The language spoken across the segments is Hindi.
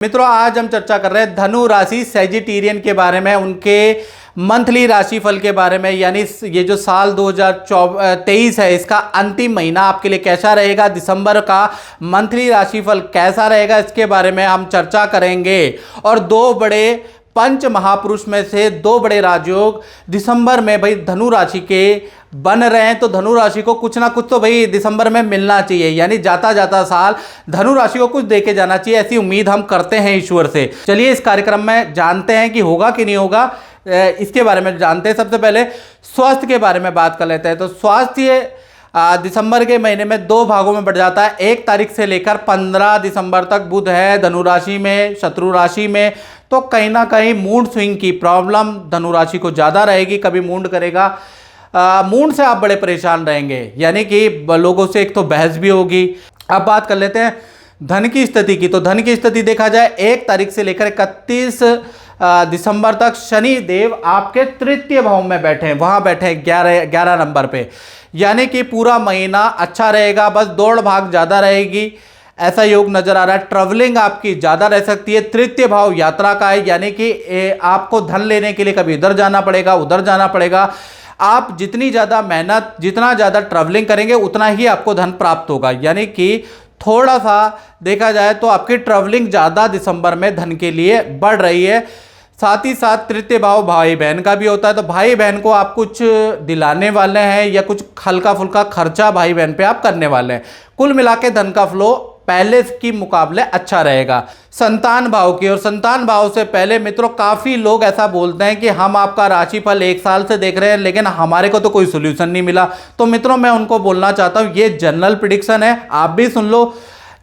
मित्रों, आज हम चर्चा कर रहे हैं धनु राशि सेजिटेरियन के बारे में, उनके मंथली राशिफल के बारे में। यानी ये जो साल 2023 है, इसका अंतिम महीना आपके लिए कैसा रहेगा, दिसंबर का मंथली राशिफल कैसा रहेगा, इसके बारे में हम चर्चा करेंगे। और दो बड़े पंच महापुरुष में से दो बड़े राजयोग दिसंबर में भाई धनु राशि के बन रहे हैं, तो धनु राशि को कुछ ना कुछ तो भाई दिसंबर में मिलना चाहिए। यानी जाता जाता साल धनु राशि को कुछ देके जाना चाहिए, ऐसी उम्मीद हम करते हैं ईश्वर से। चलिए इस कार्यक्रम में जानते हैं कि होगा कि नहीं होगा, इसके बारे में जानते हैं। सबसे पहले स्वास्थ्य के बारे में बात कर लेते हैं। तो स्वास्थ्य दिसंबर के महीने में दो भागों में बढ़ जाता है। 1 तारीख से लेकर 15 दिसंबर तक बुध है धनु राशि में, शत्रु राशि में, तो कहीं ना कहीं मूड स्विंग की प्रॉब्लम धनु राशि को ज़्यादा रहेगी। कभी मूड करेगा, मूड से आप बड़े परेशान रहेंगे, यानी कि लोगों से एक तो बहस भी होगी। अब बात कर लेते हैं धन की स्थिति की। तो धन की स्थिति देखा जाए 1 तारीख से लेकर 31 दिसंबर तक शनि देव आपके तृतीय भाव में बैठे हैं, वहाँ बैठे हैं 11 नंबर पे। यानी कि पूरा महीना अच्छा रहेगा, बस दौड़ भाग ज़्यादा रहेगी, ऐसा योग नजर आ रहा है। ट्रैवलिंग आपकी ज़्यादा रह सकती है। तृतीय भाव यात्रा का है, यानी कि आपको धन लेने के लिए कभी इधर जाना पड़ेगा, उधर जाना पड़ेगा। आप जितनी ज़्यादा मेहनत, जितना ज़्यादा ट्रैवलिंग करेंगे, उतना ही आपको धन प्राप्त होगा। यानी कि थोड़ा सा देखा जाए तो आपकी ट्रैवलिंग ज़्यादा दिसंबर में धन के लिए बढ़ रही है। साथ ही साथ तृतीय भाव भाई बहन का भी होता है, तो भाई बहन को आप कुछ दिलाने वाले हैं या कुछ हल्का फुल्का खर्चा भाई बहन पे आप करने वाले हैं। कुल मिला के धन का फ्लो पहले की मुकाबले अच्छा रहेगा। संतान भाव की, और संतान भाव से पहले मित्रों काफ़ी लोग ऐसा बोलते हैं कि हम आपका राशिफल 1 साल से देख रहे हैं लेकिन हमारे को तो कोई सोल्यूशन नहीं मिला। तो मित्रों मैं उनको बोलना चाहता हूँ, ये जनरल प्रेडिक्शन है, आप भी सुन लो।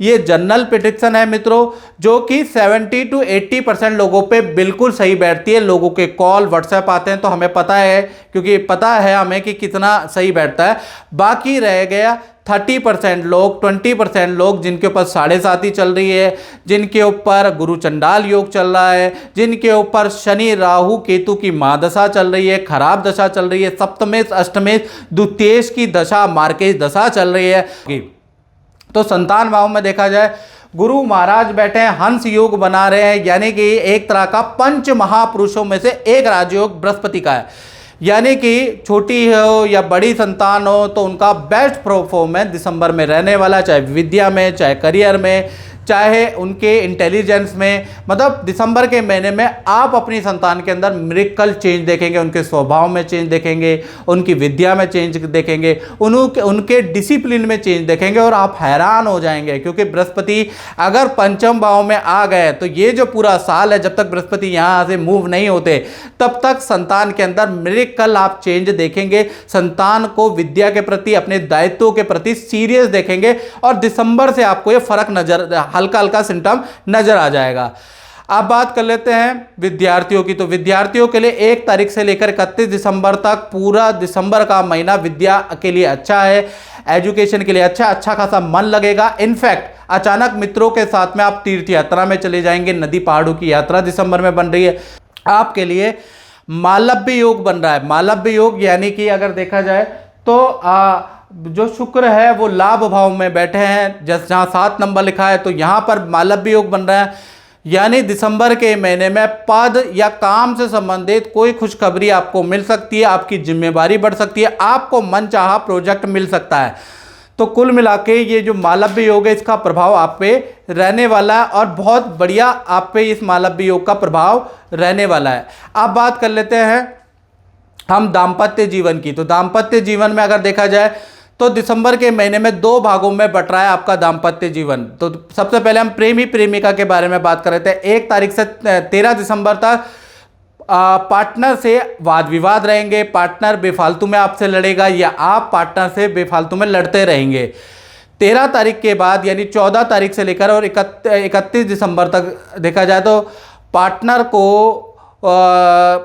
ये जनरल प्रेडिक्शन है मित्रों, जो कि 70 to 80% लोगों पे बिल्कुल सही बैठती है। लोगों के कॉल व्हाट्सएप आते हैं तो हमें पता है, क्योंकि पता है हमें कि कितना सही बैठता है। बाकी रह गया 30% लोग, 20% लोग जिनके ऊपर 7.5 चल रही है, जिनके ऊपर गुरु चंडाल योग चल रहा है, जिनके ऊपर शनि राहु केतु की महादशा चल रही है, खराब दशा चल रही है, सप्तमेश अष्टमेश द्वितीयेश की दशा, मार्केश दशा चल रही है। तो संतान भाव में देखा जाए गुरु महाराज बैठे हैं, हंस योग बना रहे हैं, यानी कि एक तरह का पंच महापुरुषों में से एक राजयोग बृहस्पति का है। यानी कि छोटी हो या बड़ी संतान हो तो उनका बेस्ट परफॉर्मेंस दिसंबर में रहने वाला, चाहे विद्या में, चाहे करियर में, चाहे उनके इंटेलिजेंस में। मतलब दिसंबर के महीने में आप अपनी संतान के अंदर मिरेकल चेंज देखेंगे, उनके स्वभाव में चेंज देखेंगे, उनकी विद्या में चेंज देखेंगे, उनके डिसिप्लिन में चेंज देखेंगे, और आप हैरान हो जाएंगे। क्योंकि बृहस्पति अगर पंचम भाव में आ गए तो ये जो पूरा साल है, जब तक बृहस्पति यहाँ से मूव नहीं होते तब तक संतान के अंदर मिरेकल आप चेंज देखेंगे। संतान को विद्या के प्रति, अपने दायित्वों के प्रति सीरियस देखेंगे, और दिसंबर से आपको ये फर्क हल्का हल्का सिम्टम नजर आ जाएगा। अब बात कर लेते हैं विद्यार्थियों की। तो विद्यार्थियों के लिए 1 तारीख से लेकर 31 दिसंबर तक पूरा दिसंबर का महीना विद्या के लिए अच्छा है, एजुकेशन के लिए अच्छा खासा मन लगेगा। इनफैक्ट अचानक मित्रों के साथ में आप तीर्थ यात्रा में चले जाएंगे। नदी पहाड़ों की यात्रा दिसंबर में बन रही है आपके लिए। मालव्य योग बन रहा है। मालव्य योग यानी कि अगर देखा जाए तो जो शुक्र है वो लाभ भाव में बैठे हैं, जहाँ 7 नंबर लिखा है, तो यहाँ पर मालव्य योग बन रहा है। यानी दिसंबर के महीने में पद या काम से संबंधित कोई खुशखबरी आपको मिल सकती है, आपकी जिम्मेदारी बढ़ सकती है, आपको मनचाहा प्रोजेक्ट मिल सकता है। तो कुल मिला के ये जो मालव्य योग है, इसका प्रभाव आप पे रहने वाला है, और बहुत बढ़िया आप पे इस मालव्य योग का प्रभाव रहने वाला है। अब बात कर लेते हैं हम दाम्पत्य जीवन की। तो दाम्पत्य जीवन में अगर देखा जाए तो दिसंबर के महीने में 2 भागों में बट रहा है आपका दाम्पत्य जीवन। तो सबसे पहले हम प्रेमी प्रेमिका के बारे में बात कर रहे थे। 1 तारीख से 13 दिसंबर तक पार्टनर से वाद विवाद रहेंगे, पार्टनर बेफालतू में आपसे लड़ेगा या आप पार्टनर से बेफालतू में लड़ते रहेंगे। 13 तारीख के बाद यानी 14 तारीख से लेकर और 31 दिसंबर तक देखा जाए तो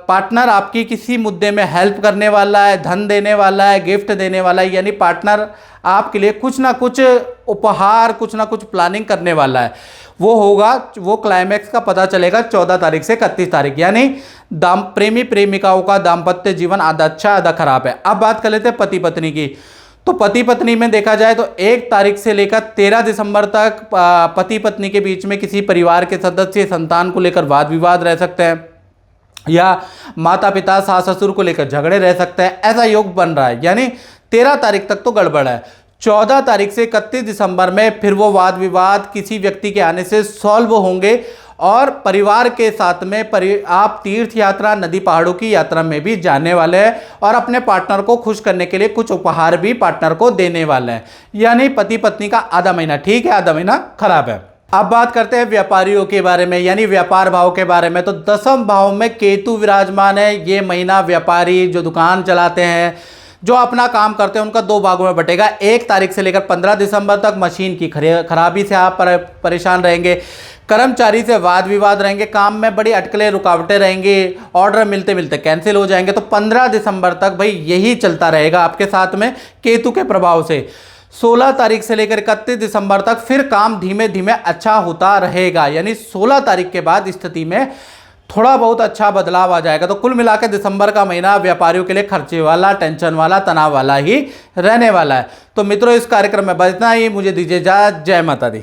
पार्टनर आपकी किसी मुद्दे में हेल्प करने वाला है, धन देने वाला है, गिफ्ट देने वाला है। यानी पार्टनर आपके लिए कुछ ना कुछ उपहार, कुछ ना कुछ प्लानिंग करने वाला है। वो होगा, वो क्लाइमैक्स का पता चलेगा 14 तारीख से 31 तारीख। यानी प्रेमी प्रेमिकाओं का दाम्पत्य जीवन आधा अच्छा आधा खराब है। अब बात कर लेते हैं पति पत्नी की। तो पति पत्नी में देखा जाए तो 1 तारीख से लेकर 13 दिसंबर तक पति पत्नी के बीच में किसी परिवार के सदस्य संतान को लेकर वाद विवाद रह सकते हैं, या माता पिता सास ससुर को लेकर झगड़े रह सकते हैं। ऐसा योग बन रहा है, यानी 13 तारीख तक तो गड़बड़ है। 14 तारीख से 31 दिसंबर में फिर वो वाद विवाद किसी व्यक्ति के आने से सॉल्व होंगे, और परिवार के साथ में आप तीर्थ यात्रा, नदी पहाड़ों की यात्रा में भी जाने वाले हैं, और अपने पार्टनर को खुश करने के लिए कुछ उपहार भी पार्टनर को देने वाले हैं। यानी पति पत्नी का आधा महीना ठीक है, आधा महीना खराब है। अब बात करते हैं व्यापारियों के बारे में, यानी व्यापार भाव के बारे में। तो 10वें भाव में केतु विराजमान है। ये महीना व्यापारी जो दुकान चलाते हैं, जो अपना काम करते हैं, उनका 2 भागों में बटेगा। 1 तारीख से लेकर 15 दिसंबर तक मशीन की खराबी से आप परेशान रहेंगे, कर्मचारी से वाद विवाद रहेंगे, काम में बड़ी अटकलें रुकावटें रहेंगी, ऑर्डर मिलते मिलते कैंसिल हो जाएंगे। तो 15 दिसंबर तक भाई यही चलता रहेगा आपके साथ में केतु के प्रभाव से। 16 तारीख से लेकर 31 दिसंबर तक फिर काम धीमे धीमे अच्छा होता रहेगा, यानी 16 तारीख के बाद स्थिति में थोड़ा बहुत अच्छा बदलाव आ जाएगा। तो कुल मिलाकर दिसंबर का महीना व्यापारियों के लिए खर्चे वाला, टेंशन वाला, तनाव वाला ही रहने वाला है। तो मित्रों, इस कार्यक्रम में बस इतना ही। मुझे दीजिए इजाजत। जय माता दी।